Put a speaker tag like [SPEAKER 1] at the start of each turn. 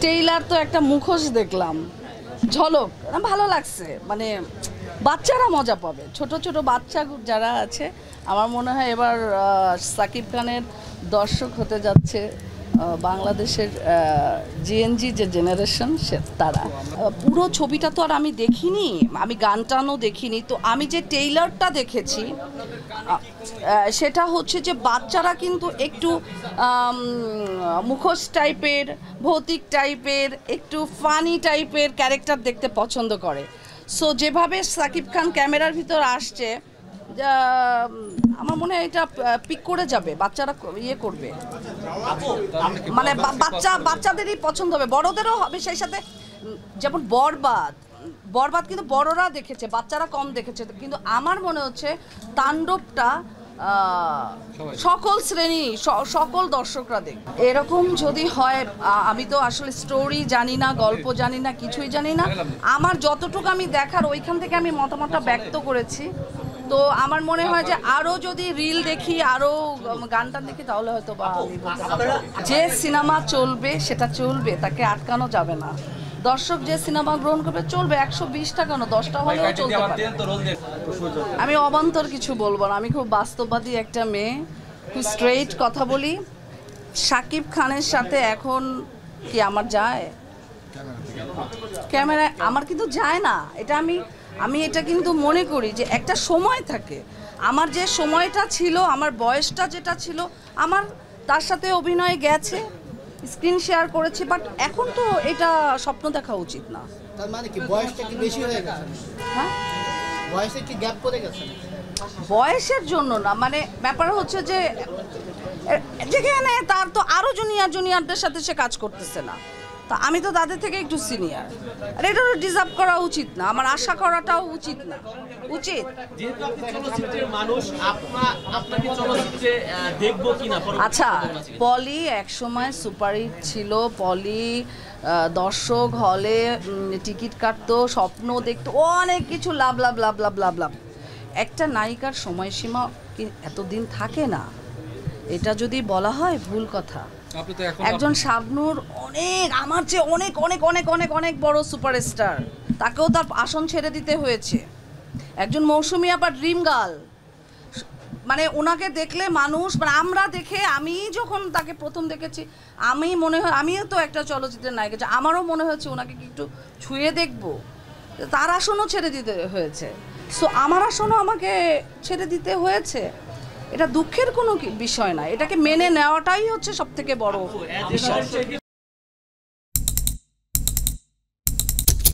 [SPEAKER 1] Taylor তো একটা মুখোশ দেখলাম, ঝলক, ভালো লাগছে। মানে বাচ্চারা মজা পাবে, ছোট ছোট বাচ্চা যারা আছে। আমার মনে হয় এবার সাকিব খানের দর্শক হতে যাচ্ছে বাংলাদেশের জিএনজি যে জেনারেশন তারা। পুরো ছবিটা তো আর আমি দেখিনি, আমি গান টানও দেখিনি। তো আমি যে ট্রেইলারটা দেখেছি সেটা হচ্ছে যে বাচ্চারা কিন্তু একটু মুখোশ টাইপের, ভৌতিক টাইপের, একটু ফানি টাইপের ক্যারেক্টার দেখতে পছন্দ করে। সো যেভাবে সাকিব খান ক্যামেরার ভিতর আসছে, আমার মনে হয় এটা পিক করে যাবে, বাচ্চারা ইয়ে করবে, মানে বাচ্চাদেরই পছন্দ হবে, বড়দেরও হবে সেই সাথে। যেমন বরবাদ কিন্তু বড়রা দেখেছে, বাচ্চারা কম দেখেছে, কিন্তু আমার মনে হচ্ছে তাণ্ডবটা সকল শ্রেণী সকল দর্শকরা দেখ। এরকম যদি হয়, আমি তো আসলে স্টোরি জানি না, গল্প জানি না, কিছুই জানি না। আমার যতটুকু আমি দেখার ওইখান থেকে আমি মতামতটা ব্যক্ত করেছি। তো আমার মনে হয় যে আরও যদি রিল দেখি, আরও গানটা দেখি, তাহলে হয়তো বা আমি বলতে পারবো। যে সিনেমা চলবে সেটা চলবে, তাকে আটকানো যাবে না। দর্শক যে সিনেমা গ্রহণ করবে চলবে, 120টা কেন 10টা হলেও চলতে পারে। আমি অবান্তর কিছু বলবো না, আমি খুব বাস্তববাদী একটা মেয়ে, খুব স্ট্রেইট কথা বলি। সাকিব খানের সাথে এখন কি আমার যায়? ক্যামেরায় আমার কিন্তু যায় না। এটা আমি এটা কিন্তু মনে করি যে একটা সময় থাকে, আমার যে সময়টা ছিল, আমার বয়সটা যেটা ছিল, আমার তার সাথে অভিনয় গেছে, স্ক্রিন শেয়ার করেছি, বাট এখন তো এটা স্বপ্ন দেখা উচিত না।
[SPEAKER 2] তার মানে কি বয়সটা কি বেশি হয়ে গেছে?
[SPEAKER 1] হ্যাঁ,
[SPEAKER 2] বয়সে কি গ্যাপ পড়ে গেছে?
[SPEAKER 1] বয়সের জন্য না, মানে ব্যাপার হচ্ছে যে যেখানে তার তো আরও জুনিয়রদের সাথে সে কাজ করতেছে না, তা আমি তো তাদের থেকে একটু সিনিয়র, আর এটা ডিজার্ভ করা উচিত না, আমার আশা করাটাও উচিত না। উচিত আচ্ছা, পলি একসময় সুপারহিট ছিল, পলি দর্শক হলে টিকিট কাটতো, স্বপ্ন দেখতো, অনেক কিছু লাভ লাভ লাভ লাভ লাভ লাভ। একটা নায়িকার সময়সীমা কি এতদিন থাকে না? এটা যদি বলা হয় ভুল কথা। একজন শাবনূর অনেক, আমার চেয়ে অনেক অনেক অনেক অনেক অনেক বড় সুপারস্টার, তাকেও তার আসন ছেড়ে দিতে হয়েছে। একজন মৌসুমী আপা ড্রিম গার্ল, মানে ওনাকে দেখলে মানুষ, মানে আমরা দেখে, আমি যখন তাকে প্রথম দেখেছি, আমি মনে হয়, আমিও তো একটা চলচ্চিত্রের নায়িকা, আমারও মনে হয়েছে ওনাকে কি একটু ছুঁয়ে দেখবো। তার আসনও ছেড়ে দিতে হয়েছে, সো আমার আসনও আমাকে ছেড়ে দিতে হয়েছে। এটা দুঃখের কোনো বিষয় না, এটাকে মেনে নেওয়াটাই হচ্ছে সবথেকে বড় বিষয়।